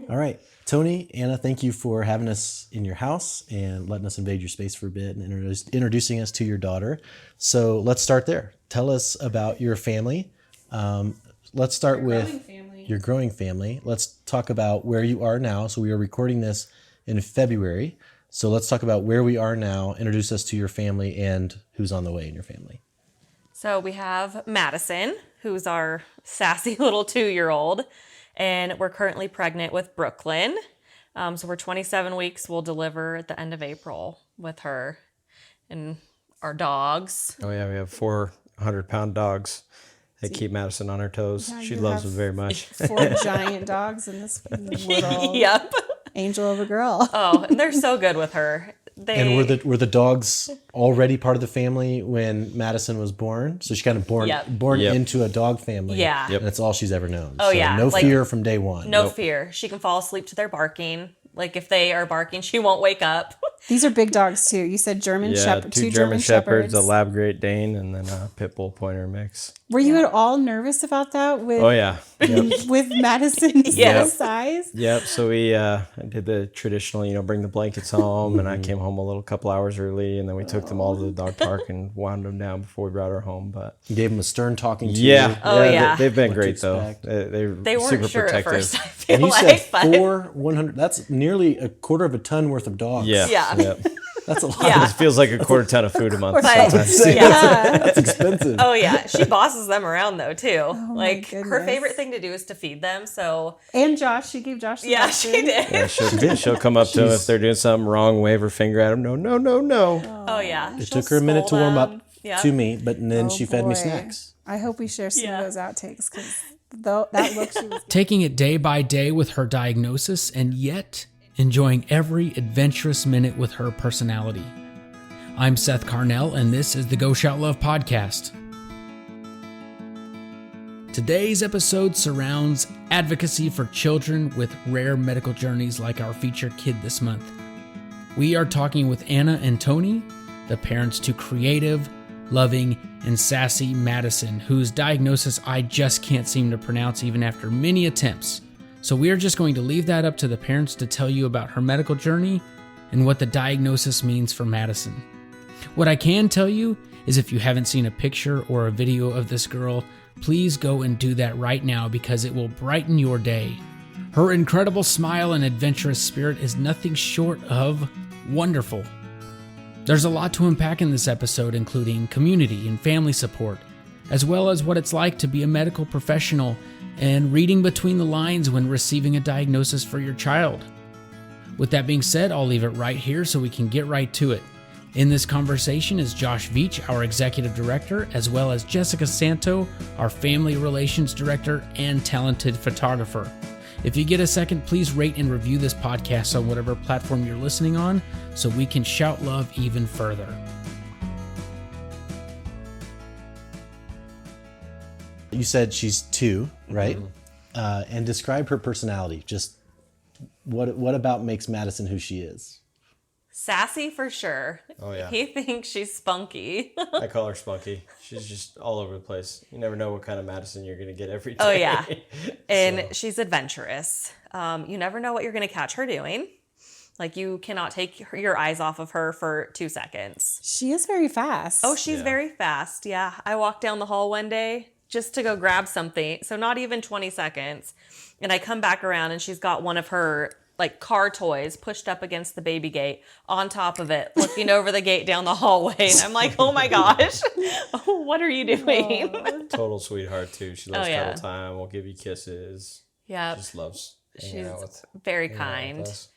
All right. Tony, Anna, thank you for having us in your house and letting us invade your space for a bit and introducing us to your daughter. So let's start there. Tell us about your family. Let's start with your growing family. Let's talk about where you are now. So we are recording this in February. So let's talk about where we are now. Introduce us to your family and who's on the way in your family. So we have Madison, who's our sassy little 2-year-old, and we're currently pregnant with Brooklyn. So we're 27 weeks. We'll deliver at the end of April with her and our dogs. Oh yeah, we have 400-pound dogs that keep Madison on her toes. Yeah, She you loves have them very much. 4 giant dogs and this little Yep. angel of a girl. Oh, and they're so good with her. And were the dogs already part of the family when Madison was born? So she kind of born Yep. into a dog family. Yeah. And that's all she's ever known. Oh, so yeah. No Like, fear from day one. No fear. She can fall asleep to their barking. Like if they are barking, she won't wake up. These are big dogs too. You said German Shepherd, 2 German Shepherds, a Lab Great Dane, and then a Pit Bull Pointer mix. Were you at all nervous about that? Oh yeah. Yep. With Madison's Yes. size? Yep. So we I did the traditional, bring the blankets home, and I came home a couple hours early, and then we took them all to the dog park and wound them down before we brought her home. But You gave them a stern talking to. yeah, Oh, yeah. they've been What to great though. expect. They weren't super sure protective. at first, I feel And you like. said But 100. That's nearly a quarter of a ton worth of dogs. Yeah. Yeah. Yep. That's a lot. Yeah. It feels like a quarter ton of food a month. But- sometimes. Yeah. That's expensive. oh yeah, she bosses them around though too. my Her goodness. favorite thing to do is to feed them. So And Josh, she gave Josh the yeah, dog she food. did. Yeah, she'll come up to them if they're doing something wrong, wave her finger at them. No. Oh yeah. It took her a minute to warm up Yeah. to me, but then Oh, she fed me boy. snacks. I hope we share some Yeah. of those outtakes because that look she was Taking it day by day with her diagnosis and yet enjoying every adventurous minute with her personality. I'm Seth Carnell, and this is the Go Shout Love podcast. Today's episode surrounds advocacy for children with rare medical journeys like our featured kid this month. We are talking with Anna and Tony, the parents to creative, loving, and sassy Madison, whose diagnosis I just can't seem to pronounce even after many attempts. So we are just going to leave that up to the parents to tell you about her medical journey and what the diagnosis means for Madison. What I can tell you is if you haven't seen a picture or a video of this girl, please go and do that right now because it will brighten your day. Her incredible smile and adventurous spirit is nothing short of wonderful. There's a lot to unpack in this episode, including community and family support, as well as what it's like to be a medical professional and reading between the lines when receiving a diagnosis for your child. With that being said, I'll leave it right here so we can get right to it. In this conversation is Josh Veach, our executive director, as well as Jessica Santo, our family relations director and talented photographer. If you get a second, please rate and review this podcast on whatever platform you're listening on so we can shout love even further. You said she's 2, right? And describe her personality. Just what about makes Madison who she is? Sassy for sure. Oh, yeah. He thinks she's spunky. I call her Spunky. She's just all over the place. You never know what kind of Madison you're going to get every day. Oh yeah. And she's adventurous. You never know what you're going to catch her doing. Like you cannot take your eyes off of her for 2 seconds. She is very fast. Oh, she's very fast. Yeah. I walked down the hall one day just to go grab something. So not even 20 seconds. And I come back around and she's got one of her like car toys pushed up against the baby gate on top of it, looking over the gate down the hallway. And I'm like, oh my gosh, what are you doing? Total sweetheart, too. She loves Oh, yeah. cuddle time, will give you kisses. Yeah. Just loves hanging out with Very hanging out kind. with us.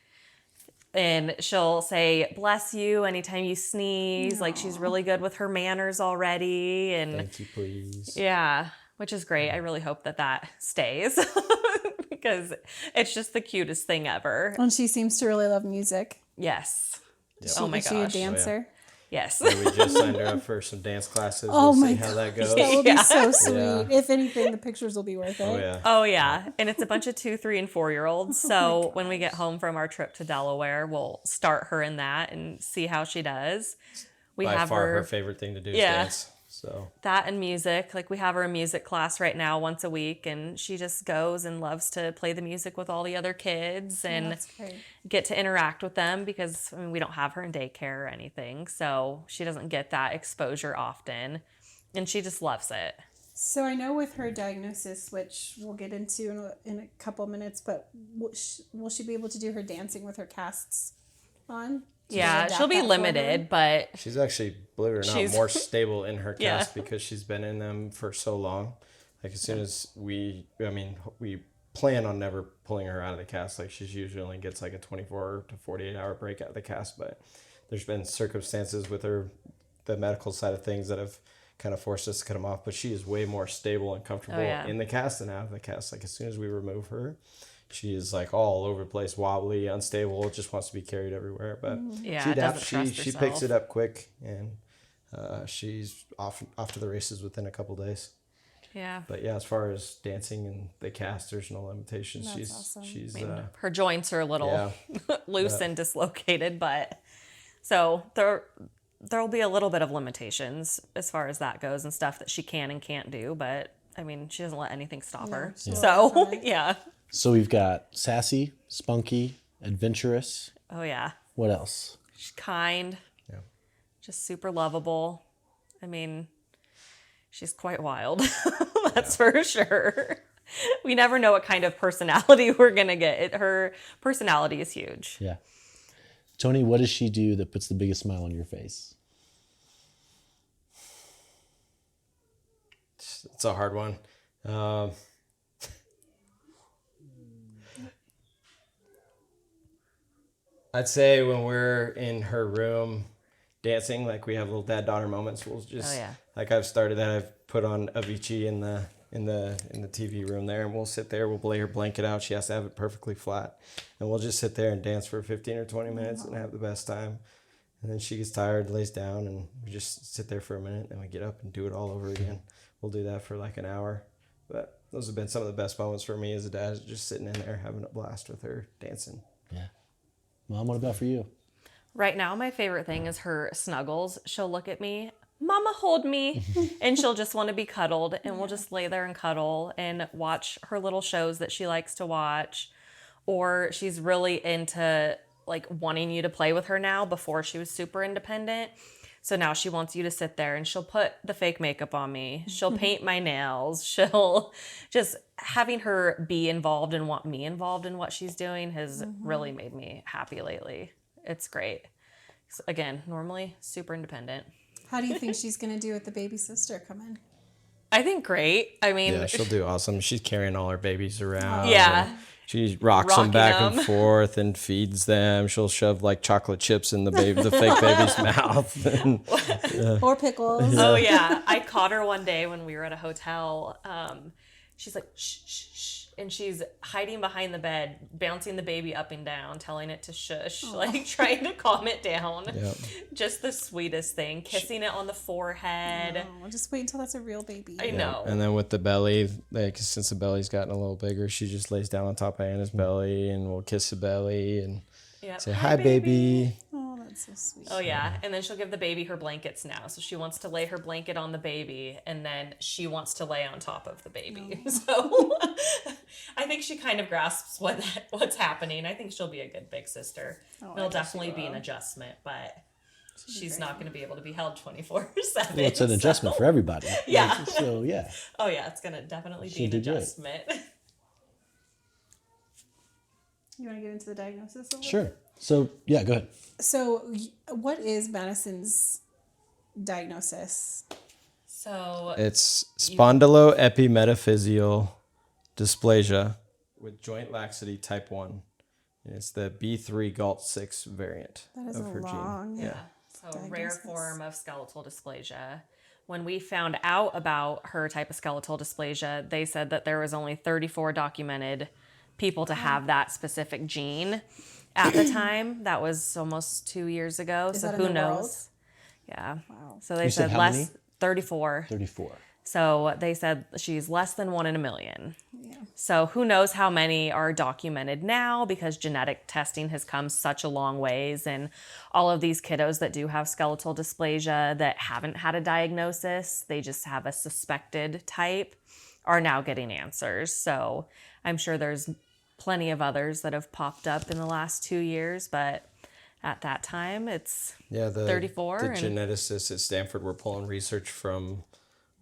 And she'll say, bless you anytime you sneeze. Like she's really good with her manners already. And Thank you, please. yeah, which is great. I really hope that stays because it's just the cutest thing ever. And she seems to really love music. Yes. Yeah. Oh my Is she a gosh. dancer? Yes. Yeah, we just signed her up for some dance classes. Oh we'll my see how that gosh, goes. that will be Yeah. so sweet. Yeah. If anything, the pictures will be worth it. Oh, yeah. Oh yeah, and it's a bunch of 2, 3, and 4-year-olds. So when we get home from our trip to Delaware, we'll start her in that and see how she does. We By have far her. her favorite thing to do is Yeah. dance. So That and music. Like we have her in music class right now once a week, and she just goes and loves to play the music with all the other kids and That's great. get to interact with them because we don't have her in daycare or anything. So she doesn't get that exposure often, and she just loves it. So I know with her diagnosis, which we'll get into in a couple minutes, but will she be able to do her dancing with her casts on? Yeah, she'll be limited, but she's actually, believe it or not, She's- more stable in her Yeah. cast because she's been in them for so long. Like as soon as we plan on never pulling her out of the cast. Like she usually only gets like a 24 to 48 hour break out of the cast, but there's been circumstances with her, the medical side of things that have kind of forced us to cut them off. But she is way more stable and comfortable in the cast than out of the cast. Like as soon as we remove her, she is like all over the place, wobbly, unstable, just wants to be carried everywhere. But Yeah, she it doesn't adapts. trust She picks herself. it up quick, and she's off to the races within a couple days. yeah. But yeah, as far as dancing and the cast, there's no limitations. That's she's awesome. she's Her joints are a little yeah. loose and dislocated, but so there'll be a little bit of limitations as far as that goes and stuff that she can and can't do, but I mean, she doesn't let anything stop her. she won't So, overcome it. yeah. So we've got sassy, spunky, adventurous. Oh yeah. What else? She's kind. Yeah. Just super lovable. I mean, she's quite wild. That's for sure. We never know what kind of personality we're going to get. Her personality is huge. Yeah. Tony, what does she do that puts the biggest smile on your face? It's a hard one. I'd say when we're in her room dancing, like we have little dad-daughter moments, we'll just like I've started that. I've put on Avicii in the TV room there, and we'll sit there. We'll lay her blanket out. She has to have it perfectly flat, and we'll just sit there and dance for 15 or 20 minutes and have the best time. And then she gets tired, lays down, and we just sit there for a minute, and we get up and do it all over again. We'll do that for like an hour. But those have been some of the best moments for me as a dad, is just sitting in there having a blast with her dancing. Yeah. Mom, what about for you? Right now, my favorite thing is her snuggles. She'll look at me, Mama, hold me. And she'll just want to be cuddled. And we'll just lay there and cuddle and watch her little shows that she likes to watch. Or she's really into like wanting you to play with her now. Before she was super independent. So now she wants you to sit there and she'll put the fake makeup on me. She'll paint my nails. She'll just having her be involved and want me involved in what she's doing has really made me happy lately. It's great. So again, normally super independent. How do you think she's going to do with the baby sister coming? I think great. I mean, Yeah, she'll do awesome. She's carrying all her babies around. Yeah. and she rocks them Rocking back them. and forth and feeds them. She'll shove like chocolate chips in the fake baby's mouth. And, Or pickles? Oh yeah, I caught her one day when we were at a hotel. She's like shh shh shh, and she's hiding behind the bed, bouncing the baby up and down, telling it to shush, like trying to calm it down. Yep. Just the sweetest thing, kissing it on the forehead. Oh, well, just wait until that's a real baby. I know. And then with the belly, like since the belly's gotten a little bigger, she just lays down on top of Anna's belly and we'll kiss the belly and Yep. say, "Hi, baby." Oh, that's so sweet. Oh yeah, and then she'll give the baby her blankets now. So she wants to lay her blanket on the baby, and then she wants to lay on top of the baby. So I think she kind of grasps what's happening. I think she'll be a good big sister. Oh, I It'll bet she definitely be an will. adjustment, but she's great. not going to be able to be held 24/7. Well, it's an adjustment for everybody. Yeah. Like, so, yeah. Oh yeah, it's going to definitely be She'll an do great. adjustment. You want to get into the diagnosis a little? Sure. So, yeah, go ahead. So, what is Madison's diagnosis? So It's spondyloepimetaphyseal dysplasia with joint laxity type 1. And it's the B3 GALT6 variant That is of a her long. gene. Yeah. So rare diagnosis. form of skeletal dysplasia. When we found out about her type of skeletal dysplasia, they said that there was only 34 documented people to have that specific gene at the time. That was almost 2 years ago. Is so that in who the knows? world? Yeah. Wow. So they You said said how less many? 34. 34. So they said she's less than 1 in a million. Yeah. So who knows how many are documented now, because genetic testing has come such a long ways. And all of these kiddos that do have skeletal dysplasia that haven't had a diagnosis, they just have a suspected type, are now getting answers. So I'm sure there's plenty of others that have popped up in the last 2 years, but at that time it's 34. The geneticists at Stanford were pulling research from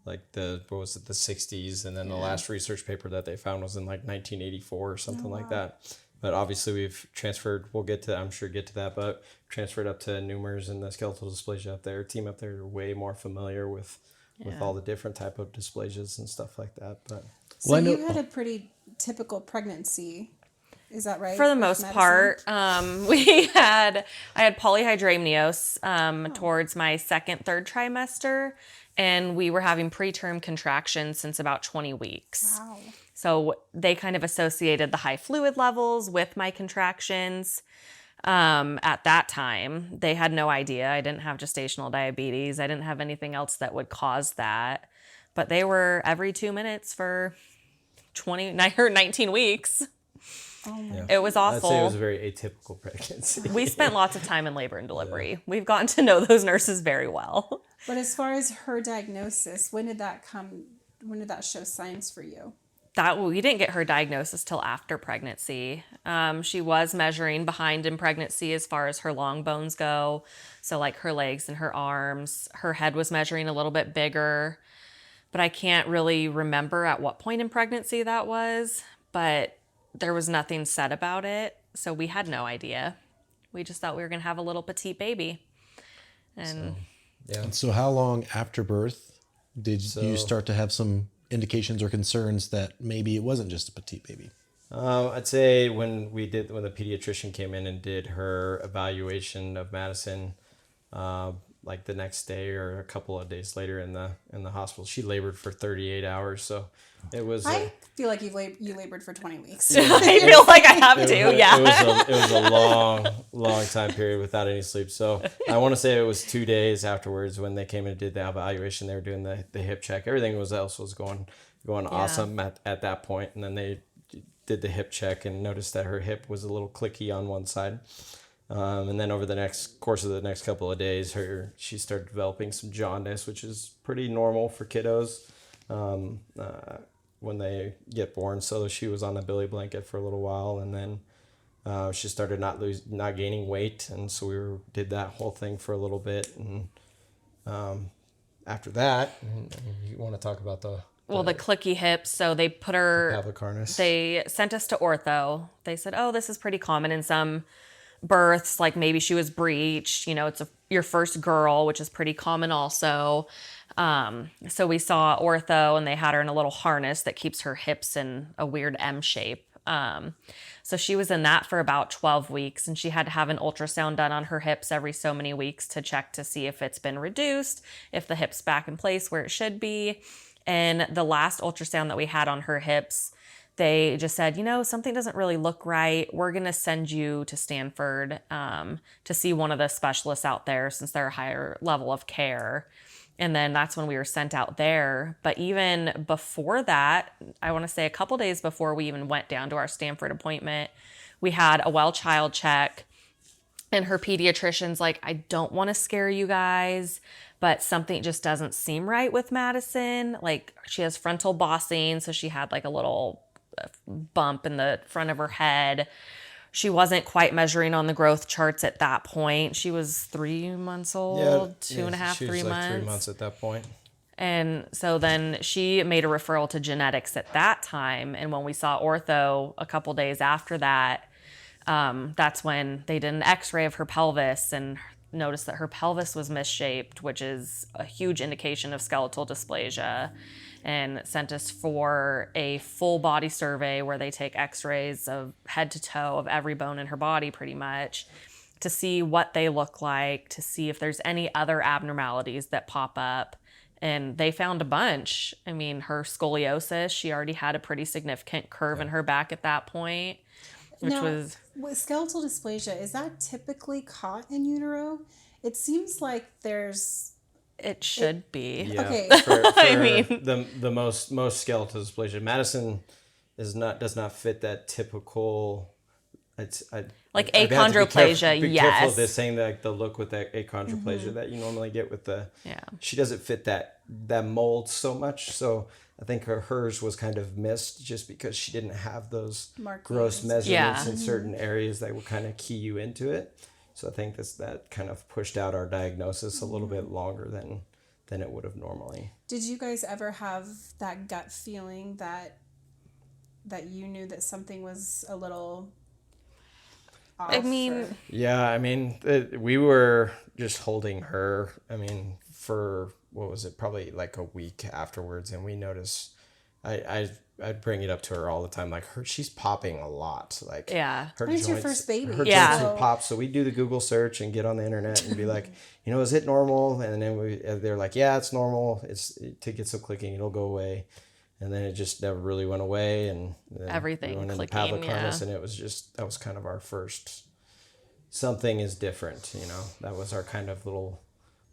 like the 60s, and then the last research paper that they found was in like 1984 or something like that. But obviously we've transferred, we'll get to that, but transferred up to Newmers and the skeletal dysplasia up there. Team up there are way more familiar with all the different type of dysplasias and stuff like that. But so you had a pretty typical pregnancy. Is that right? For the most part, I had polyhydramnios towards my third trimester, and we were having preterm contractions since about 20 weeks. Wow. So they kind of associated the high fluid levels with my contractions. At that time, they had no idea. I didn't have gestational diabetes. I didn't have anything else that would cause that. But they were every 2 minutes for 19 weeks. Oh my. It was awful. I'd say it was a very atypical pregnancy. We spent lots of time in labor and delivery. We've gotten to know those nurses very well. But as far as her diagnosis, when did that show signs for you? We didn't get her diagnosis till after pregnancy. She was measuring behind in pregnancy as far as her long bones go. So like her legs and her arms. Her head was measuring a little bit bigger. But I can't really remember at what point in pregnancy that was. But there was nothing said about it. So we had no idea. We just thought we were going to have a little petite baby. And so how long after birth did you start to have some indications or concerns that maybe it wasn't just a petite baby? I'd say when the pediatrician came in and did her evaluation of Madison, like the next day or a couple of days later in the hospital, she labored for 38 hours. So it was. I feel like you labored for 20 weeks. I feel like I have to. It was a long time period without any sleep. So I want to say it was 2 days afterwards when they came and did the evaluation. They were doing the hip check. Everything was going awesome at that point, and then they did the hip check and noticed that her hip was a little clicky on one side. And then over the course of the next couple of days, she started developing some jaundice, which is pretty normal for kiddos when they get born. So she was on a Billy blanket for a little while, and then she started not gaining weight, and so we did that whole thing for a little bit. And after that, you want to talk about the clicky hips. So they put her pelvic harness. They sent us to ortho. They said, "Oh, this is pretty common in some births, like maybe she was breached, it's your first girl, which is pretty common also." So we saw ortho, and they had her in a little harness that keeps her hips in a weird M shape. So she was in that for about 12 weeks, and she had to have an ultrasound done on her hips every so many weeks to check to see if it's been reduced, if the hip's back in place where it should be. And the last ultrasound that we had on her hips, they just said, something doesn't really look right. We're going to send you to Standford to see one of the specialists out there, since they're a higher level of care. And then that's when we were sent out there. But even before that, I want to say a couple days before we even went down to our Standford appointment, we had a well child check. And her pediatrician's like, "I don't want to scare you guys, but something just doesn't seem right with Madison. Like, she has frontal bossing, so she had like a little bump in the front of her head. She wasn't quite measuring on the growth charts at that point. She was 3 months old, 2.5, 3 months. 3 months at that point. And so then she made a referral to genetics at that time. And when we saw ortho a couple days after that, that's when they did an x-ray of her pelvis and noticed that her pelvis was misshaped, which is a huge indication of skeletal dysplasia, and sent us for a full body survey where they take x-rays of head to toe of every bone in her body pretty much to see what they look like, to see if there's any other abnormalities that pop up. And they found a bunch. I mean, her scoliosis, she already had a pretty significant curve in her back at that point, which was... With skeletal dysplasia, is that typically caught in utero? It seems like It should be. Yeah. Okay. For I mean, the most skeletal dysplasia, Madison does not fit that typical. Like I'd have to achondroplasia, be careful yes. of this saying that the look with that achondroplasia that you normally get with the. Yeah. She doesn't fit that mold so much, so I think hers was kind of missed just because she didn't have those gross measurements in certain areas that would kind of key you into it. So I think that kind of pushed out our diagnosis a little bit longer than it would have normally. Did you guys ever have that gut feeling that you knew that something was a little off? I mean, or... Yeah, I mean, we were just holding her, I mean, for, what was it, probably like a week afterwards, and we noticed, I'd bring it up to her all the time, like, she's popping a lot, like, yeah. her And it's your joints, first baby. her Yeah. joints would pop, so we do the Google search and get on the internet and be like, is it normal? And then they're like, yeah, it's normal, to get some clicking, it'll go away. And then it just never really went away, and then Everything we went into clicking, pelvic harness, and it was just, that was kind of our first, something is different, that was our kind of little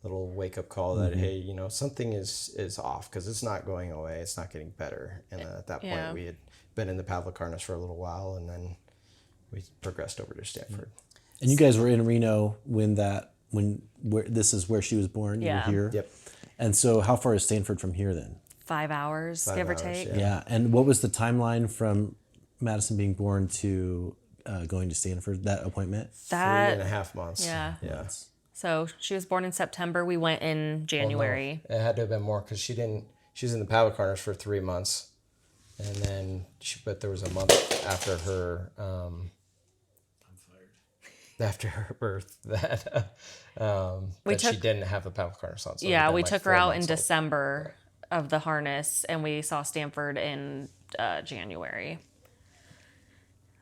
wake up call that, hey, something is off, because it's not going away, it's not getting better. And then at that point we had been in the pelvic harness for a little while, and then we progressed over to Standford. And you guys were in Reno this is where she was born. Yeah. You were here. Yep. And so how far is Stanford from here then? 5 hours, 5 give or hours, take. Yeah. And what was the timeline from Madison being born to going to Standford, that appointment? 3.5 months. Yeah. Yeah. So she was born in September. We went in January. It had to have been more, because she was in the pelvic harness for 3 months, and then but there was a month after her birth that she didn't have the pelvic harness on. So Yeah, we like took her 4 out in months old. December of the harness, and we saw Standford in January.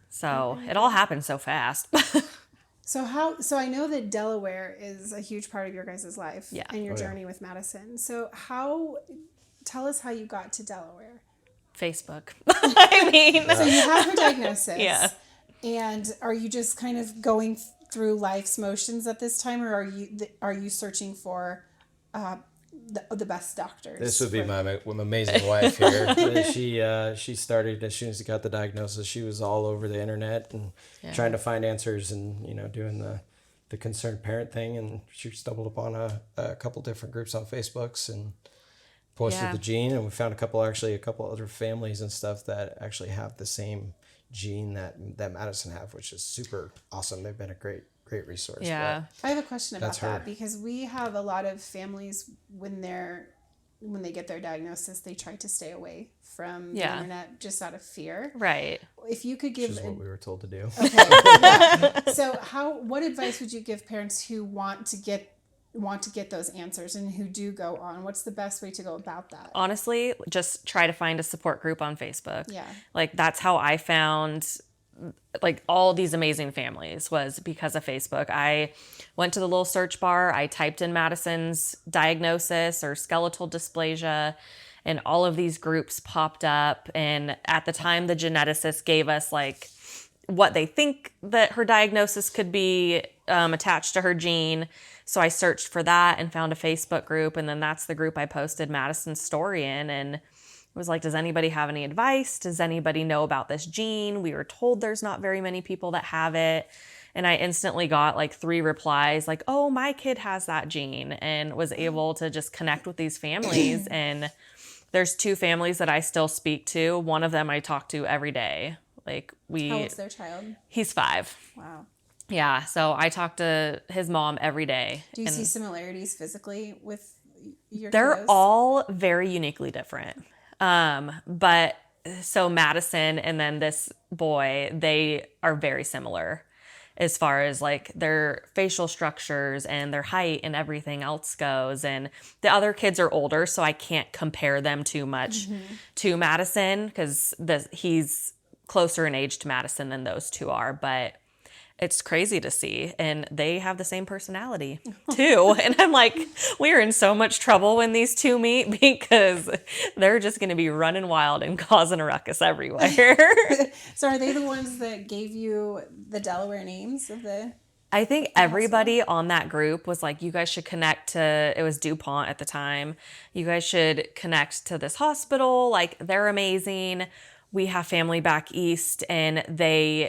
So it all happened so fast. So I know that Delaware is a huge part of your guys' life and your journey with Madison. So tell us how you got to Delaware. Facebook. I mean, So you have her diagnosis. Yeah. And are you just kind of going through life's motions at this time, or are you searching for the best doctors? This would be my amazing wife here. She started as soon as she got the diagnosis. She was all over the internet and trying to find answers, and doing the concerned parent thing. And she stumbled upon a couple different groups on Facebooks and posted the gene. And we found a couple other families and stuff that actually have the same gene that Madison have, which is super awesome. They've been a great resource. yeah. I have a question about That's her. that, because we have a lot of families when they get their diagnosis, they try to stay away from the internet just out of fear. Right. If you could give Which is what we were told to do. Okay. Yeah. So what advice would you give parents who want to get those answers and who do go on? What's the best way to go about that? Honestly, just try to find a support group on Facebook. Yeah. Like, that's how I found like all these amazing families, was because of Facebook. I went to the little search bar, I typed in Madison's diagnosis or skeletal dysplasia, and all of these groups popped up. And at the time, the geneticist gave us like what they think that her diagnosis could be attached to her gene. So I searched for that and found a Facebook group, and then that's the group I posted Madison's story in, and it was like, does anybody have any advice? Does anybody know about this gene? We were told there's not very many people that have it. And I instantly got like 3 replies like, oh, my kid has that gene, and was able to just connect with these families. And there's 2 families that I still speak to. One of them I talk to every day. Like How old's their child? He's 5. Wow. Yeah. So I talk to his mom every day. Do you see similarities physically with your They're kiddos? all very uniquely different. But so Madison and then this boy, they are very similar as far as like their facial structures and their height and everything else goes. And the other kids are older, so I can't compare them too much to Madison, because he's closer in age to Madison than those 2 are. But it's crazy to see, and they have the same personality too. And I'm like, we're in so much trouble when these 2 meet, because they're just going to be running wild and causing a ruckus everywhere. So are they the ones that gave you the Delaware names of the... I think everybody on that group was like, you guys should connect to, it was DuPont at the time. You guys should connect to this hospital. Like, they're amazing. We have family back east, and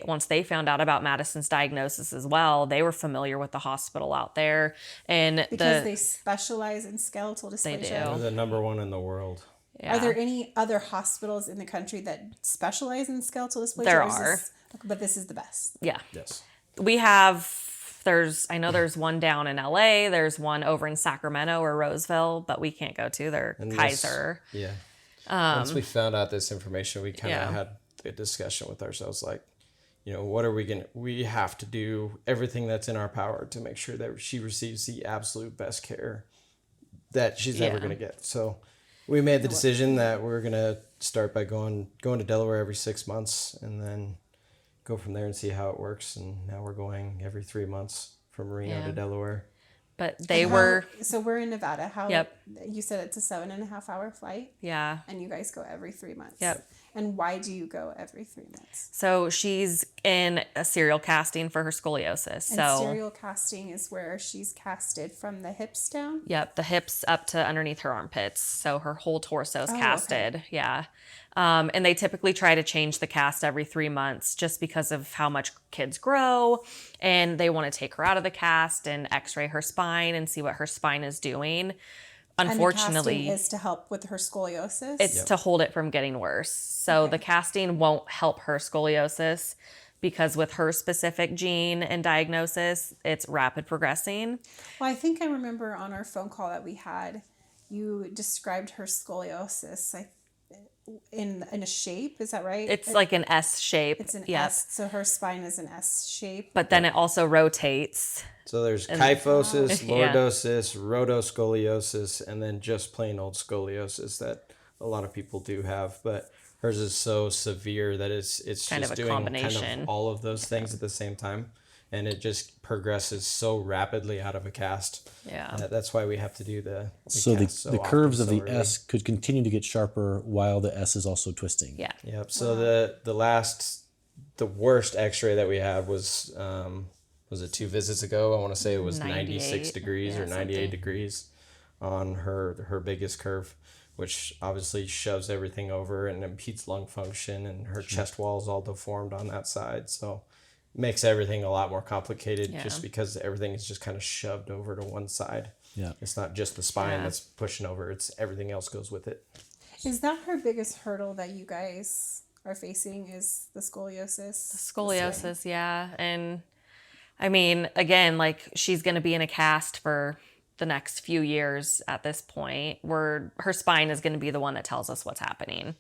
once they found out about Madison's diagnosis as well, they were familiar with the hospital out there. And because they specialize in skeletal dysplasia. They do. They're the number one in the world. Yeah. Are there any other hospitals in the country that specialize in skeletal dysplasia? There are. But this is the best. Yeah. Yes. We have, I know there's one down in LA. There's one over in Sacramento or Roseville, but we can't go to. They're Kaiser. Yeah. Once we found out this information, we kind of had a discussion with ourselves, like, what are we have to do everything that's in our power to make sure that she receives the absolute best care that she's ever going to get. So we made the decision that we're going to start by going to Delaware every 6 months, and then go from there and see how it works. And now we're going every 3 months from Reno to Delaware. But So we're in Nevada. Yep. You said it's a 7.5 hour flight. Yeah. And you guys go every 3 months. Yep. And why do you go every 3 months? So she's in a serial casting for her scoliosis. And serial casting is where she's casted from the hips down? Yep. The hips up to underneath her armpits. So her whole torso is casted. Okay. Yeah. And they typically try to change the cast every 3 months just because of how much kids grow, and they want to take her out of the cast and x-ray her spine and see what her spine is doing. Unfortunately, and the casting is to help with her scoliosis? It's to hold it from getting worse. So the casting won't help her scoliosis because with her specific gene and diagnosis, it's rapid progressing. Well, I think I remember on our phone call that we had, you described her scoliosis, in a shape, is that right? It's like an S shape. It's an S, so her spine is an S shape. But then it also rotates. So there's kyphosis, lordosis, rotoscoliosis, and then just plain old scoliosis that a lot of people do have. But hers is so severe that it's kind just of a doing combination. kind of all of those things at the same time. And it just progresses so rapidly out of a cast. Yeah. That's why we have to do the the curves of the S could continue to get sharper while the S is also twisting. Yeah. Yep. So the worst x-ray that we had was it 2 visits ago? I want to say it was 96 degrees or 98 degrees on her biggest curve, which obviously shoves everything over and impedes lung function, and her chest wall is all deformed on that side. So makes everything a lot more complicated just because everything is just kind of shoved over to one side. Yeah. It's not just the spine that's pushing over, it's everything else goes with it. Is that her biggest hurdle that you guys are facing, is the scoliosis? The scoliosis, yeah. And I mean, again, like, she's going to be in a cast for the next few years at this point, where her spine is going to be the one that tells us what's happening.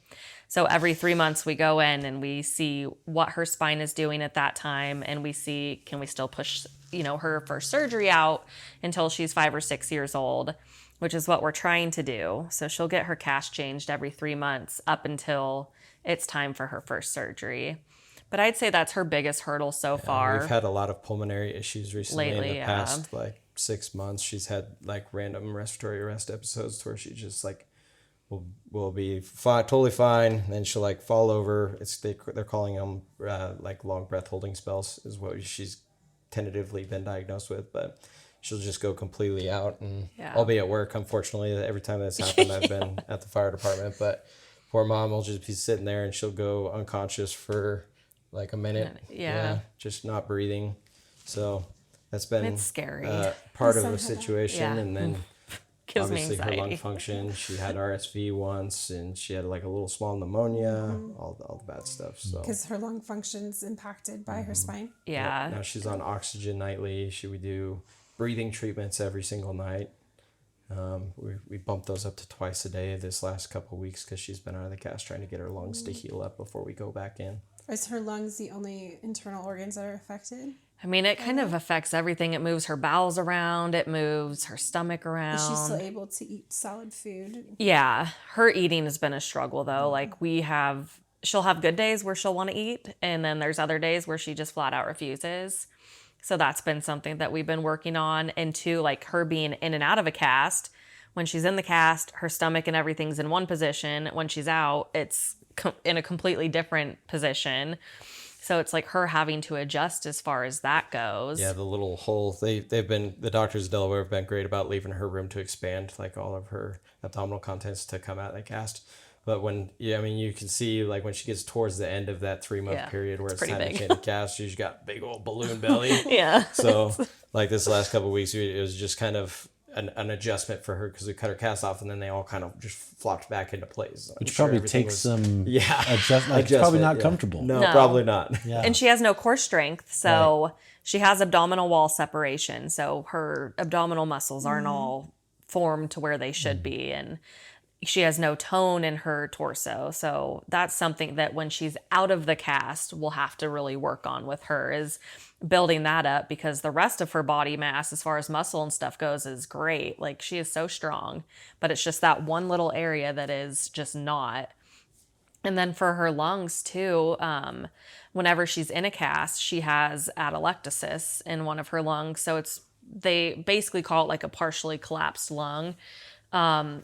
So every 3 months we go in and we see what her spine is doing at that time, and we see, can we still push, her first surgery out until she's 5 or 6 years old, which is what we're trying to do. So she'll get her cast changed every 3 months up until it's time for her first surgery. But I'd say that's her biggest hurdle so far. We've had a lot of pulmonary issues recently in the past 6 months. She's had random respiratory arrest episodes where she just will be fine, totally fine. Then she'll fall over. They're calling them long breath holding spells is what she's tentatively been diagnosed with, but she'll just go completely out. And I'll be at work, unfortunately. Every time that's happened, I've been at the fire department, but poor mom will just be sitting there and she'll go unconscious for a minute. Yeah. Just not breathing. So that's been it's scary. Part of the situation. Yeah. And then Gives me obviously her anxiety. lung function. She had RSV once, and she had a little small pneumonia, all the bad stuff. So because her lung function's impacted by her spine. Yeah. Now she's on oxygen nightly. We do breathing treatments every single night. We bumped those up to twice a day this last couple of weeks because she's been out of the cast trying to get her lungs to heal up before we go back in. Is her lungs the only internal organs that are affected? I mean, it kind of affects everything. It moves her bowels around. It moves her stomach around. Is she still able to eat solid food? Yeah. Her eating has been a struggle, though. She'll have good days where she'll want to eat, and then there's other days where she just flat out refuses. So that's been something that we've been working on. And two, her being in and out of a cast, when she's in the cast, her stomach and everything's in one position. When she's out, it's in a completely different position. So it's like her having to adjust as far as that goes. Yeah, the little hole. The doctors in Delaware have been great about leaving her room to expand, like all of her abdominal contents to come out of the cast. But you can see like when she gets towards the end of that 3-month period where it's time to change the cast, she's got big old balloon belly. Yeah. So like this last couple of weeks, it was just kind of an adjustment for her because we cut her cast off and then they all kind of just flopped back into place. Which probably takes some adjustment. It's probably not comfortable. No, probably not. Yeah. And she has no core strength, so she has abdominal wall separation. So her abdominal muscles aren't all formed to where they should be, and she has no tone in her torso. So that's something that when she's out of the cast, we'll have to really work on with her, is building that up, because the rest of her body mass as far as muscle and stuff goes is great. Like, she is so strong, but it's just that one little area that is just not. And then for her lungs too, whenever she's in a cast, she has atelectasis in one of her lungs. So they basically call it like a partially collapsed lung.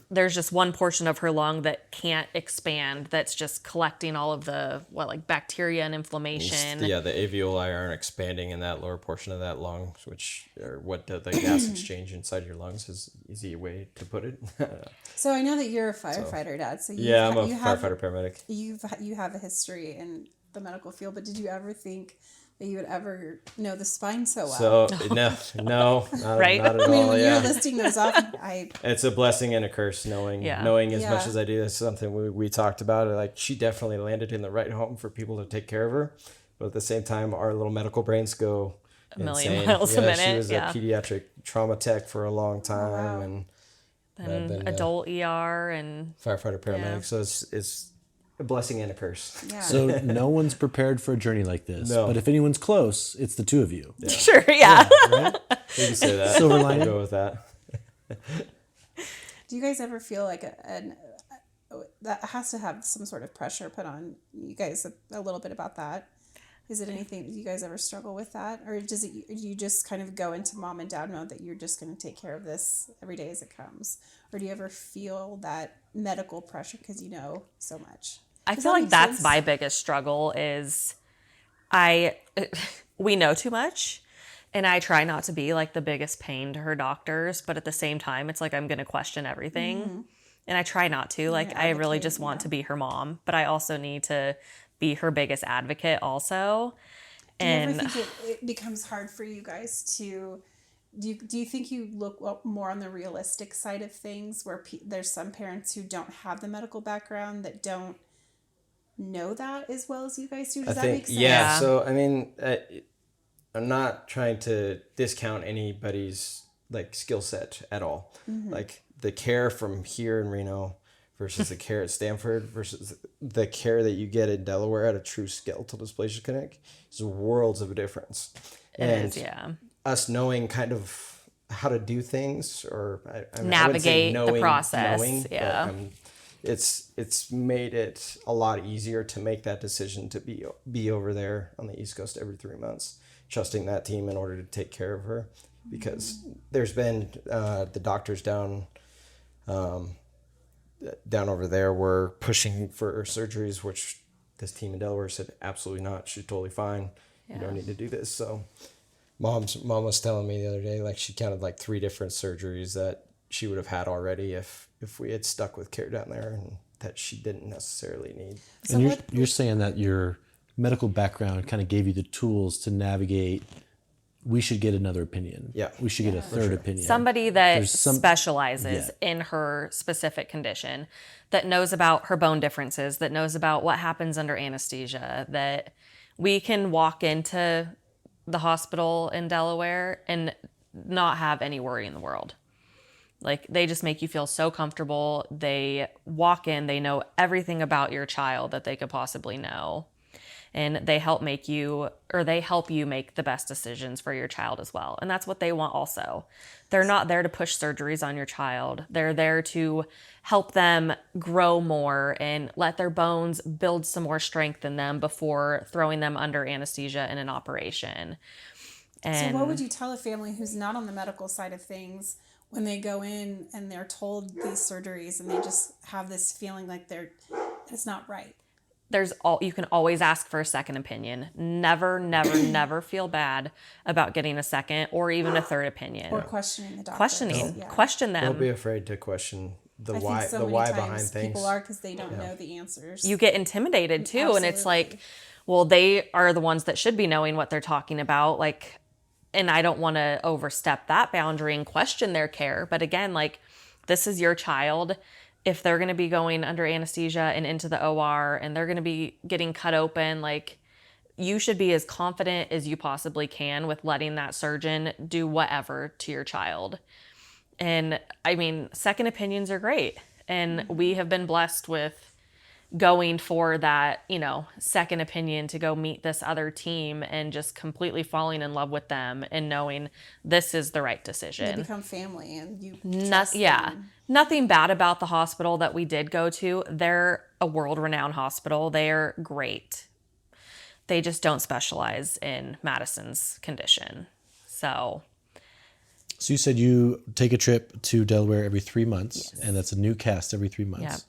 There's just one portion of her lung that can't expand, that's just collecting all of the bacteria and inflammation. The alveoli aren't expanding in that lower portion of that lung, which are what the gas exchange inside your lungs is easy way to put it. So I know that you're a firefighter, Dad. So I'm a firefighter paramedic. You have a history in the medical field, but did you ever think that you would ever know the spine so well? So no, Right? not at all. I mean, when you're listing those off, it's a blessing and a curse knowing as much as I do. That's something we talked about. Like, she definitely landed in the right home for people to take care of her, but at the same time, our little medical brains go a million insane. miles a minute. She was a pediatric trauma tech for a long time, and then adult ER and firefighter paramedic. So it's a blessing and a curse. Yeah. So no one's prepared for a journey like this. No. But if anyone's close, it's the two of you. Yeah. Sure, yeah. Right? We can say that. Silver lining. We'll go with that. Do you guys ever feel like that has to have some sort of pressure put on you guys a little bit about that? Is it anything, do you guys ever struggle with that? Or do you just kind of go into mom and dad mode that you're just going to take care of this every day as it comes? Or do you ever feel that medical pressure because you know so much? I feel like that's my biggest struggle is we know too much, and I try not to be like the biggest pain to her doctors, but at the same time, it's like I'm going to question everything. Mm-hmm. And I try not to. Like, I really just want to be her mom, but I also need to be her biggest advocate also. Do you ever think it becomes hard for you guys to... Do you think you look more on the realistic side of things, where there's some parents who don't have the medical background that don't know that as well as you guys do? Does that make sense? Yeah. So I mean, I'm not trying to discount anybody's like skill set at all. Mm-hmm. Like, the care from here in Reno versus the care at Standford versus the care that you get in Delaware at a true skeletal dysplasia clinic is worlds of a difference. It is, yeah. Us knowing kind of how to do things, or navigate the process. But, it's made it a lot easier to make that decision to be over there on the East Coast every 3 months, trusting that team in order to take care of her, because there's been the doctors down over there were pushing for surgeries, which this team in Delaware said absolutely not. She's totally fine. You don't need to do this. So Mom was telling me the other day, like, she counted like 3 different surgeries that she would have had already if we had stuck with care down there, and that she didn't necessarily need. So and you're saying that your medical background kind of gave you the tools to navigate. We should get another opinion. Yeah. We should get a third opinion. Somebody that specializes in her specific condition, that knows about her bone differences, that knows about what happens under anesthesia, that we can walk into the hospital in Delaware and not have any worry in the world. Like, they just make you feel so comfortable. They walk in, they know everything about your child that they could possibly know. And they help you make the best decisions for your child as well. And that's what they want also. They're not there to push surgeries on your child. They're there to help them grow more and let their bones build some more strength in them before throwing them under anesthesia in an operation. And so what would you tell a family who's not on the medical side of things when they go in and they're told these surgeries and they just have this feeling like it's not right? you can always ask for a second opinion. Never, never, never feel bad about getting a second or even a third opinion. Or questioning the doctor. Question them. Don't be afraid to question the why behind things. People are, because they don't know the answers. You get intimidated too. Absolutely. And it's like, well, they are the ones that should be knowing what they're talking about. Like, and I don't want to overstep that boundary and question their care. But again, like, this is your child. If they're going to be going under anesthesia and into the OR and they're going to be getting cut open, like, you should be as confident as you possibly can with letting that surgeon do whatever to your child. And I mean, second opinions are great. And we have been blessed with going for that, second opinion to go meet this other team and just completely falling in love with them and knowing this is the right decision. They become family and you trust them. Nothing bad about the hospital that we did go to. They're a world-renowned hospital. They're great. They just don't specialize in Madison's condition. So you said you take a trip to Delaware every 3 months, Yes. and that's a new cast every 3 months.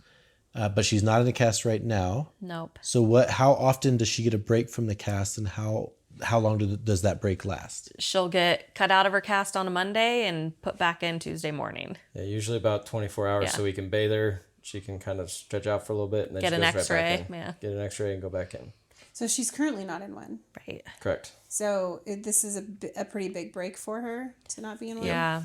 Yep. But she's not in the cast right now. Nope. So how often does she get a break from the cast, and how long does that break last? She'll get cut out of her cast on a Monday and put back in Tuesday morning. Yeah, usually about 24 hours, Yeah. so we can bathe her. She can kind of stretch out for a little bit, and then Get she an goes X-ray, right back in. yeah. Get an X-ray and go back in. So she's currently not in one. Right. Correct. So this is a pretty big break for her to not be in one. Yeah.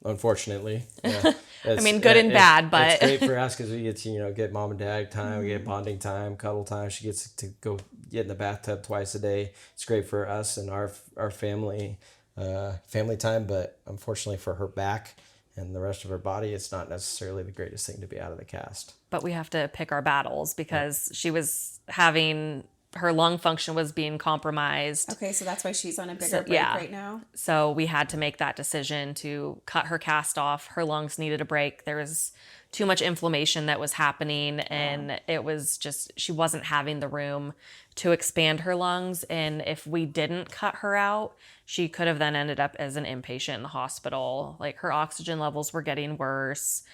Unfortunately, yeah. I mean, good and bad, but it's great for us because we get to get mom and dad time, we get bonding time, cuddle time. She gets to go get in the bathtub twice a day. It's great for us and our family time, but unfortunately for her back and the rest of her body, it's not necessarily the greatest thing to be out of the cast. But we have to pick our battles because she was having, her lung function was being compromised. Okay, so that's why she's on a bigger break right now. So we had to make that decision to cut her cast off. Her lungs needed a break. There was too much inflammation that was happening, and it was just, she wasn't having the room to expand her lungs. And if we didn't cut her out, she could have then ended up as an inpatient in the hospital. Like, her oxygen levels were getting worse.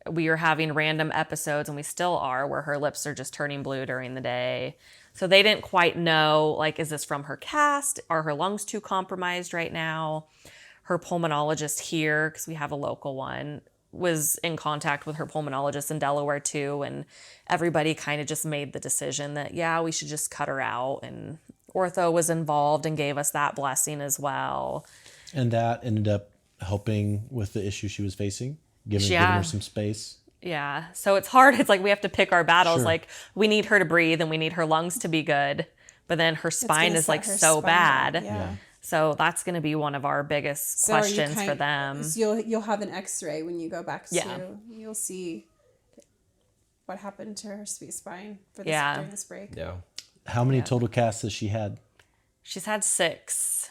We were having random episodes, and we still are, where her lips are just turning blue during the day. So they didn't quite know, like, is this from her cast? Are her lungs too compromised right now? Her pulmonologist here, because we have a local one, was in contact with her pulmonologist in Delaware too. And everybody kind of just made the decision that, yeah, we should just cut her out. And ortho was involved and gave us that blessing as well. And that ended up helping with the issue she was facing, giving her some space. Yeah. So it's hard. It's like we have to pick our battles. Sure. Like, we need her to breathe and we need her lungs to be good. But then her spine is like so bad. Yeah. So that's going to be one of our biggest questions for them. So you'll have an X-ray when you go back to. Yeah. You'll see what happened to her spine for this, Yeah. during this break. Yeah. How many total casts has she had? She's had six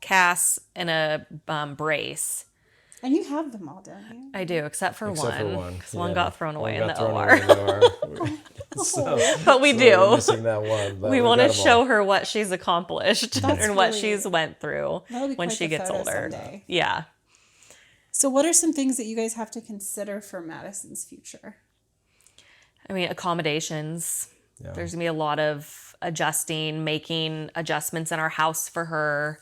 casts and a brace. And you have them all, don't you? I do, except for one. 'Cause one got thrown away in the OR. OR. But we do. We're missing that one. But We want to show her what she's accomplished That's and what really- she's went through That'll be when quite she the gets photo older. someday. Yeah. So what are some things that you guys have to consider for Madison's future? I mean, accommodations. Yeah. There's going to be a lot of adjusting, making adjustments in our house for her.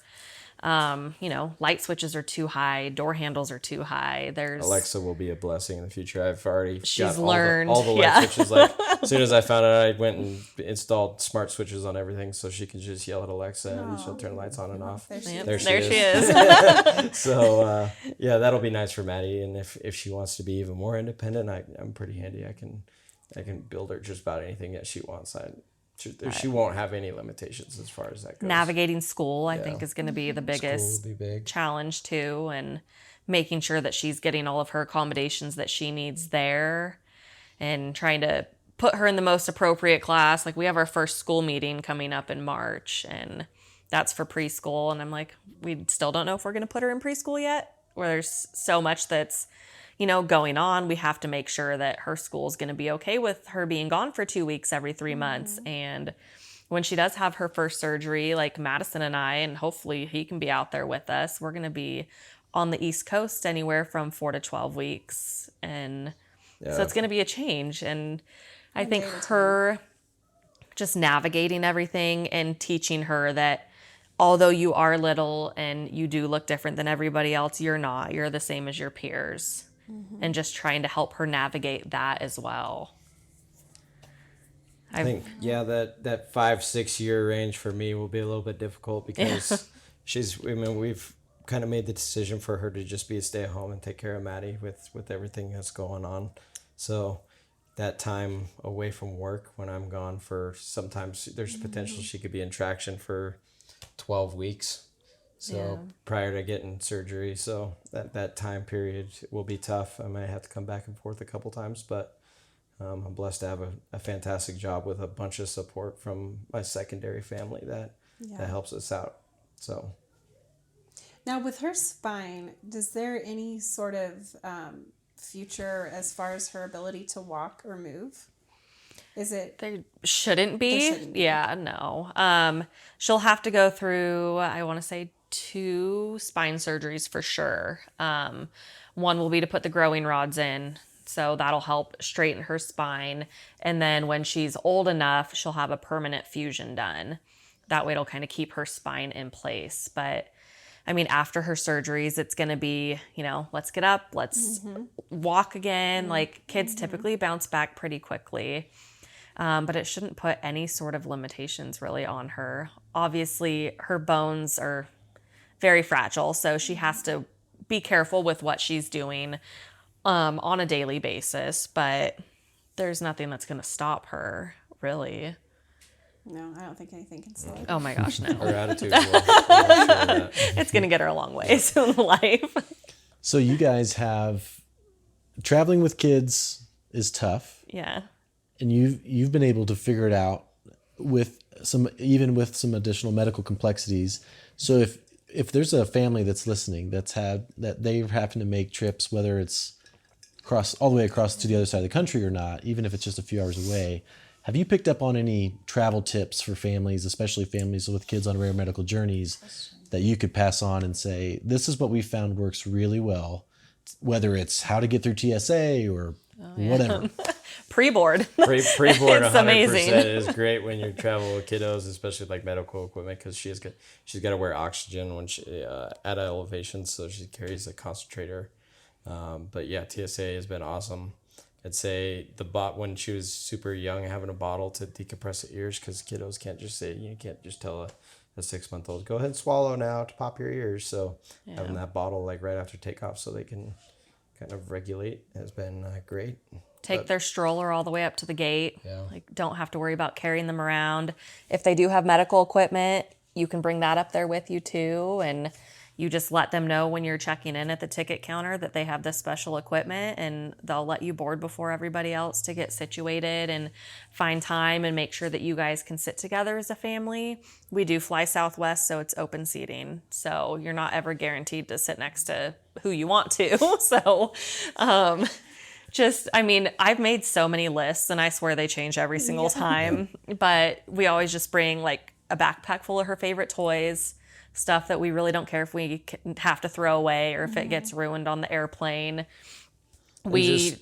Light switches are too high, door handles are too high. Alexa will be a blessing in the future. I've already She's got learned, all the light switches. Like, as soon as I found out, I went and installed smart switches on everything, so she can just yell at Alexa and she'll turn lights on and off. There she Yep, is. there she is. So that'll be nice for Maddie. And if she wants to be even more independent, I'm pretty handy. I can build her just about anything that she wants. She won't have any limitations as far as that goes. Navigating school, I think, is going to be the biggest School will be big. challenge too, and making sure that she's getting all of her accommodations that she needs there, and trying to put her in the most appropriate class. Like, we have our first school meeting coming up in March, and that's for preschool. And I'm like, we still don't know if we're going to put her in preschool yet, where there's so much that's going on. We have to make sure that her school is going to be okay with her being gone for 2 weeks every 3 months. And when she does have her first surgery, like Madison and I, and hopefully he can be out there with us, we're going to be on the East Coast anywhere from 4 to 12 weeks. And so it's going to be a change. And I think her just navigating everything and teaching her that although you are little and you do look different than everybody else, you're not. You're the same as your peers. And just trying to help her navigate that as well. I think, that 5-6 year range for me will be a little bit difficult because we've kind of made the decision for her to just be a stay at home and take care of Maddie with everything that's going on. So that time away from work when I'm gone for, sometimes there's potential she could be in traction for 12 weeks. So prior to getting surgery, so that time period will be tough. I might have to come back and forth a couple times, but I'm blessed to have a fantastic job with a bunch of support from my secondary family that helps us out. So now with her spine, is there any sort of future as far as her ability to walk or move? Is it? There shouldn't be. Yeah, no. She'll have to go through, I want to say, 2 spine surgeries for sure. One will be to put the growing rods in. So that'll help straighten her spine. And then when she's old enough, she'll have a permanent fusion done. That way it'll kind of keep her spine in place. But I mean, after her surgeries, it's going to be, let's get up, let's walk again. Like kids typically bounce back pretty quickly. But it shouldn't put any sort of limitations really on her. Obviously, her bones are very fragile, so she has to be careful with what she's doing on a daily basis. But there's nothing that's going to stop her, really. No, I don't think anything can stop her. Oh my gosh, no. her attitude will. It's going to get her a long ways in life. So you guys have, traveling with kids is tough. Yeah. And you've been able to figure it out with some additional medical complexities. So if there's a family that's listening that they're having to make trips, whether it's all the way across to the other side of the country or not, even if it's just a few hours away, have you picked up on any travel tips for families, especially families with kids on rare medical journeys, that you could pass on and say, this is what we found works really well, whether it's how to get through TSA or whatever. Pre-board. Pre-board 100% amazing. is great when you travel with kiddos, especially like medical equipment, because she's got to wear oxygen when she at elevation, so she carries a concentrator. But yeah, TSA has been awesome. I'd say when she was super young, having a bottle to decompress the ears, because kiddos can't just say, you can't just tell a 6-month-old, go ahead and swallow now to pop your ears. So having that bottle like right after takeoff so they can kind of regulate has been great. Take their stroller all the way up to the gate. Yeah. Like, don't have to worry about carrying them around. If they do have medical equipment, you can bring that up there with you too. And you just let them know when you're checking in at the ticket counter that they have this special equipment, and they'll let you board before everybody else to get situated and find time and make sure that you guys can sit together as a family. We do fly Southwest, so it's open seating. So you're not ever guaranteed to sit next to who you want to. So, I've made so many lists, and I swear they change every single time, but we always just bring like a backpack full of her favorite toys, stuff that we really don't care if we have to throw away or if it gets ruined on the airplane. We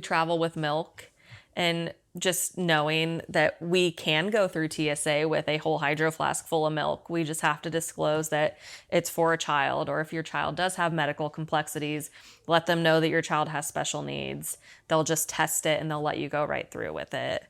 travel with milk, and just knowing that we can go through TSA with a whole hydro flask full of milk. We just have to disclose that it's for a child, or if your child does have medical complexities, let them know that your child has special needs. They'll just test it and they'll let you go right through with it.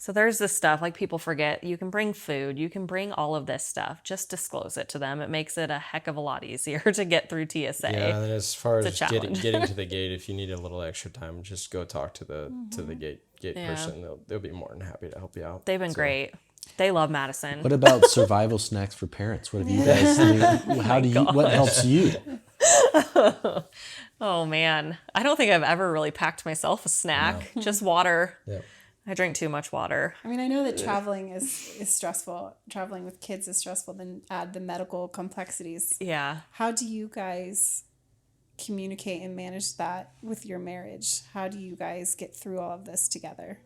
So there's this stuff, like people forget, you can bring food, you can bring all of this stuff. Just disclose it to them. It makes it a heck of a lot easier to get through TSA. Yeah, and then as far as getting to the gate, if you need a little extra time, just go talk to the gate person. They'll be more than happy to help you out. They've been great. They love Madison. What about survival snacks for parents? What have you guys? What helps you? Oh man, I don't think I've ever really packed myself a snack. No. Just water. Yep. I drink too much water. I mean, I know that traveling is stressful. Traveling with kids is stressful. Then add the medical complexities. Yeah. How do you guys communicate and manage that with your marriage? How do you guys get through all of this together?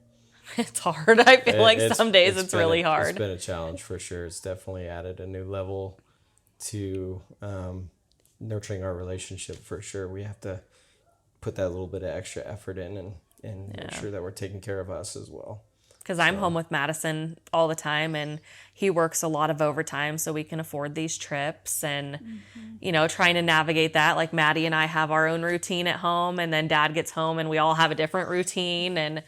It's hard. I feel like some days it's really hard. It's been a challenge for sure. It's definitely added a new level to nurturing our relationship for sure. We have to put that little bit of extra effort in and make sure that we're taking care of us as well. because I'm home with Madison all the time, and he works a lot of overtime so we can afford these trips, and trying to navigate that. Like Maddie and I have our own routine at home, and then Dad gets home and we all have a different routine. And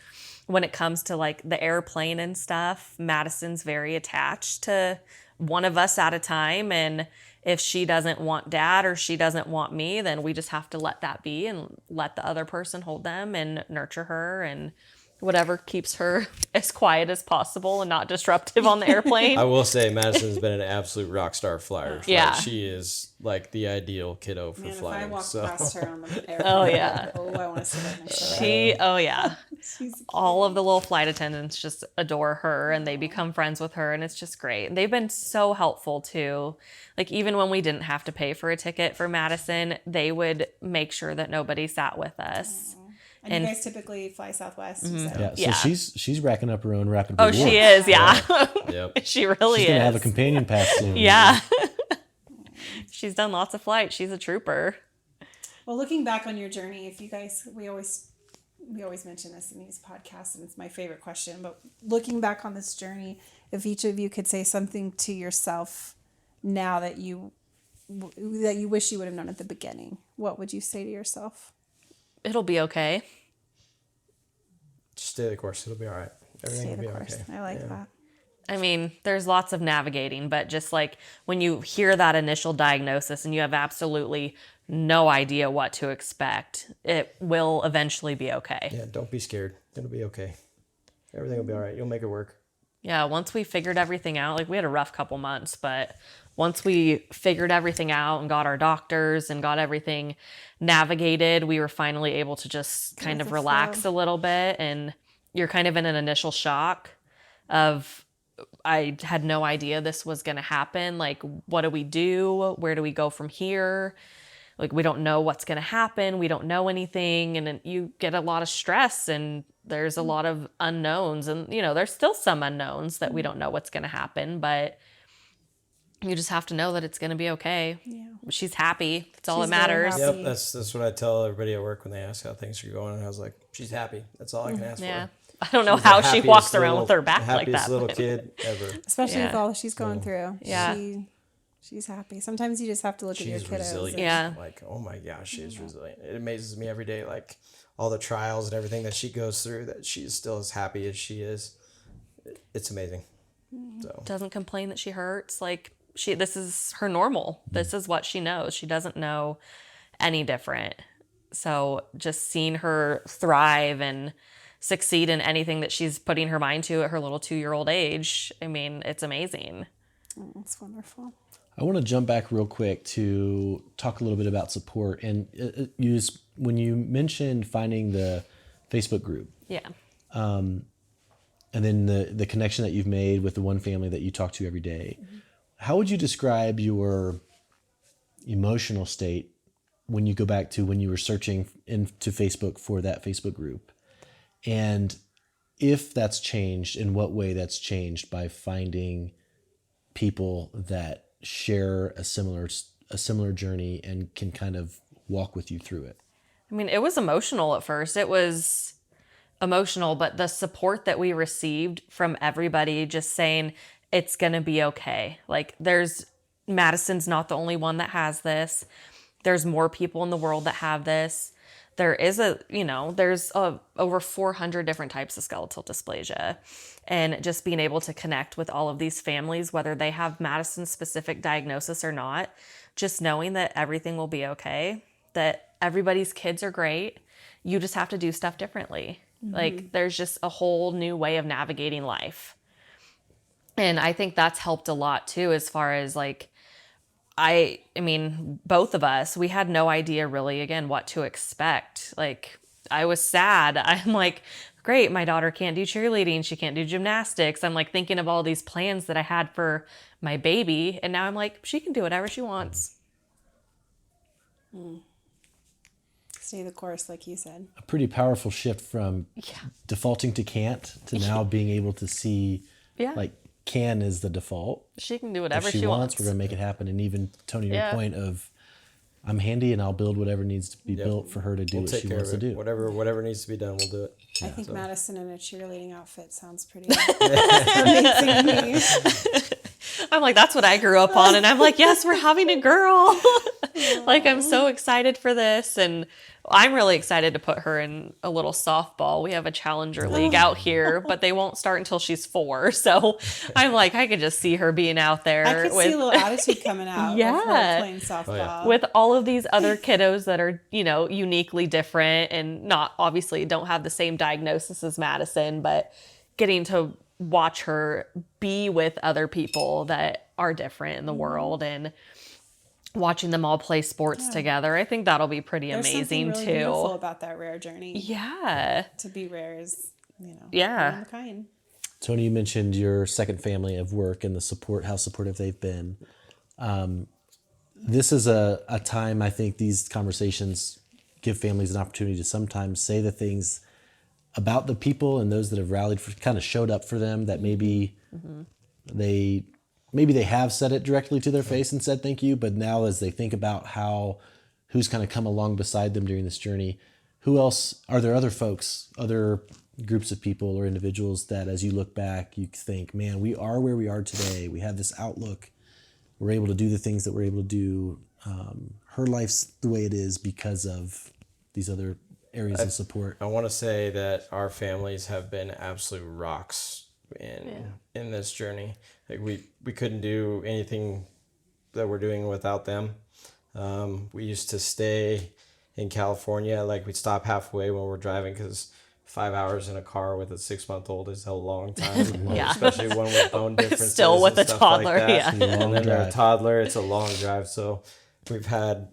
when it comes to like the airplane and stuff, Madison's very attached to one of us at a time, and if she doesn't want Dad or she doesn't want me, then we just have to let that be and let the other person hold them and nurture her, and whatever keeps her as quiet as possible and not disruptive on the airplane. I will say Madison's been an absolute rock star flyer. Yeah. Like, she is like the ideal kiddo for flying. If I walk past her on the airplane, Oh, yeah. I want to sit right next to her. Oh yeah. All of the little flight attendants just adore her, and they become friends with her, and it's just great. And they've been so helpful too. Like even when we didn't have to pay for a ticket for Madison, they would make sure that nobody sat with us. And you guys typically fly Southwest. You said. Yeah, so Yeah. she's racking up her own rapid Oh, rewards. she is, yeah. Yep. She really She's is. gonna have a companion pass soon. Yeah. She's done lots of flights. She's a trooper. Well, looking back on your journey, if you guys, we always mention this in these podcasts, and it's my favorite question. But looking back on this journey, if each of you could say something to yourself now that you wish you would have known at the beginning, what would you say to yourself? It'll be okay. Just stay the course. It'll be all right. Everything will be okay. I like that. I mean, there's lots of navigating, but just like when you hear that initial diagnosis and you have absolutely no idea what to expect, it will eventually be okay. Yeah, don't be scared. It'll be okay. Everything will be all right. You'll make it work. Yeah, once we figured everything out, like we had a rough couple months, but once we figured everything out and got our doctors and got everything navigated, we were finally able to just kind of relax a little bit. And you're kind of in an initial shock of, I had no idea this was going to happen. Like, what do we do? Where do we go from here? Like, we don't know what's going to happen. We don't know anything. And then you get a lot of stress, and there's a lot of unknowns. And, there's still some unknowns that we don't know what's going to happen, but you just have to know that it's going to be okay. Yeah. She's happy. That's all that matters. Yep, that's what I tell everybody at work when they ask how things are going. And I was like, she's happy. That's all I can ask Yeah. for. I don't know She's how the she walks happiest around with her back like happiest that. little kid ever. Especially with all she's going through. Yeah. She's happy. Sometimes you just have to look at your She's kiddos. resilient. Yeah. Like, oh my gosh, she's resilient. It amazes me every day, like all the trials and everything that she goes through, that she's still as happy as she is. It's amazing. So Doesn't complain that she hurts. Like, this is her normal. This is what she knows. She doesn't know any different. So just seeing her thrive and succeed in anything that she's putting her mind to at her little 2-year-old age, I mean, it's amazing. That's wonderful. I want to jump back real quick to talk a little bit about support. And when you mentioned finding the Facebook group, Yeah. and then the connection that you've made with the one family that you talk to every day, how would you describe your emotional state when you go back to when you were searching into Facebook for that Facebook group? And if that's changed, in what way that's changed by finding people that share a similar journey and can kind of walk with you through it? I mean, it was emotional at first. It was emotional, but the support that we received from everybody just saying it's going to be okay. Like, Madison's not the only one that has this. There's more people in the world that have this. There is there's over 400 different types of skeletal dysplasia, and just being able to connect with all of these families, whether they have Madison's specific diagnosis or not, just knowing that everything will be okay, that everybody's kids are great. You just have to do stuff differently. Like, there's just a whole new way of navigating life. And I think that's helped a lot too, as far as like, I mean, both of us, we had no idea really, again, what to expect. Like, I was sad. I'm like, great, my daughter can't do cheerleading. She can't do gymnastics. I'm like thinking of all these plans that I had for my baby. And now I'm like, she can do whatever she wants. Stay the course, like you said. A pretty powerful shift from defaulting to can't to now being able to see, like, can is the default. She can do whatever if she wants. We're going to make it happen. And even, Tony, your point of I'm handy and I'll build whatever needs to be built for her to do what she wants to do. Whatever needs to be done, we'll do it. I think Madison in a cheerleading outfit sounds pretty amazing to me. I'm like, that's what I grew up on. And I'm like, yes, we're having a girl. Like, I'm so excited for this. And I'm really excited to put her in a little softball. We have a challenger league out here, but they won't start until she's 4. So I'm like, I could just see her being out there. I could see a little attitude coming out of her playing softball. With all of these other kiddos that are, uniquely different and not obviously don't have the same diagnosis as Madison, but getting to watch her be with other people that are different in the world and watching them all play sports together. I think that'll be pretty amazing really too. Beautiful about that rare journey. Yeah. To be rare is, one of a kind. Tony, you mentioned your second family of work and how supportive they've been. This is a time, I think these conversations give families an opportunity to sometimes say the things about the people and those that have rallied kind of showed up for them that maybe they have said it directly to their face and said thank you, but now as they think about who's kind of come along beside them during this journey, who else, are there other folks, other groups of people or individuals that as you look back, you think, man, we are where we are today. We have this outlook. We're able to do the things that we're able to do. Her life's the way it is because of these other areas of support. I want to say that our families have been absolute rocks in this journey. Like we couldn't do anything that we're doing without them. We used to stay in California, like we'd stop halfway when we're driving because 5 hours in a car with a 6-month-old is a long time, especially one with bone differences. Still with a toddler, And then a toddler, it's a long drive. So we've had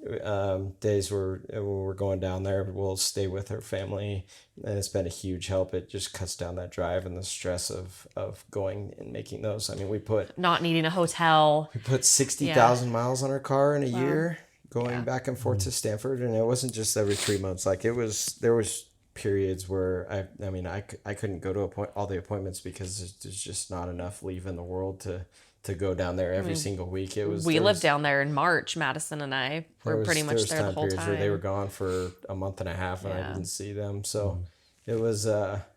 days where we're going down there, we'll stay with her family, and it's been a huge help. It just cuts down that drive and the stress of going and making those. I mean, we put not needing a hotel. We put 60,000 miles on our car in a year, going back and forth to Standford, and it wasn't just every 3 months. Like there was periods where I couldn't go to all the appointments because there's just not enough leave in the world to go down there every single week. We lived down there in March. Madison and I were pretty much there the whole time. Where they were gone for a month and a half and I didn't see them. So it was our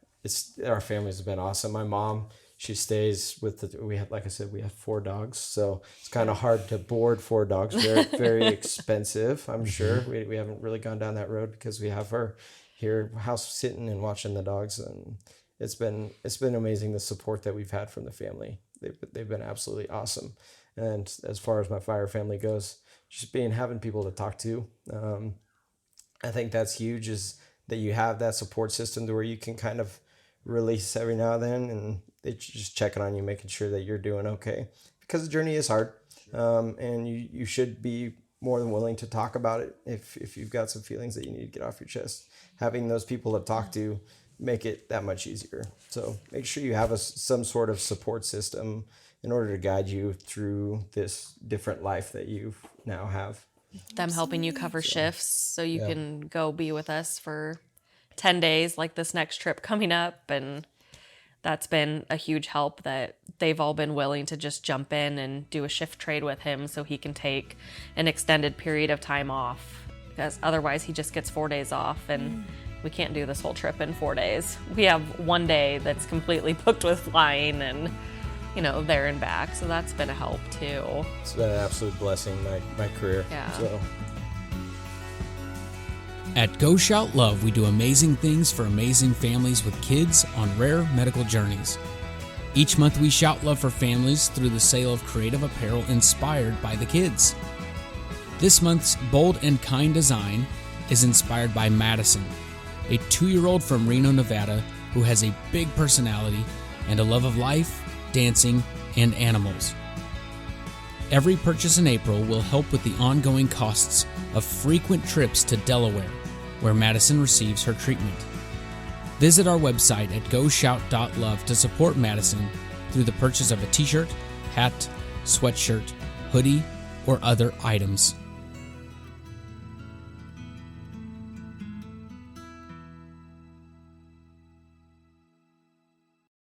families have been awesome. My mom, she stays with we have 4 dogs, so it's kind of hard to board 4 dogs. Very very expensive, I'm sure. We haven't really gone down that road because we have her here house sitting and watching the dogs, and it's been amazing the support that we've had from the family. They've been absolutely awesome. And as far as my fire family goes, just having people to talk to, I think that's huge, is that you have that support system to where you can kind of release every now and then, and they just checking on you, making sure that you're doing okay, because the journey is hard, and you should be more than willing to talk about it if you've got some feelings that you need to get off your chest. Having those people to talk to make it that much easier. So make sure you have some sort of support system in order to guide you through this different life that you now have. Them helping you cover shifts so you can go be with us for 10 days, like this next trip coming up. And that's been a huge help that they've all been willing to just jump in and do a shift trade with him so he can take an extended period of time off, because otherwise he just gets 4 days off and we can't do this whole trip in 4 days. We have 1 day that's completely booked with flying and, there and back. So that's been a help too. It's been an absolute blessing, my career. Yeah. So. At Go Shout Love, we do amazing things for amazing families with kids on rare medical journeys. Each month we shout love for families through the sale of creative apparel inspired by the kids. This month's Bold and Kind design is inspired by Madison, a 2-year-old from Reno, Nevada, who has a big personality and a love of life, dancing, and animals. Every purchase in April will help with the ongoing costs of frequent trips to Delaware, where Madison receives her treatment. Visit our website at goshout.love to support Madison through the purchase of a t-shirt, hat, sweatshirt, hoodie, or other items.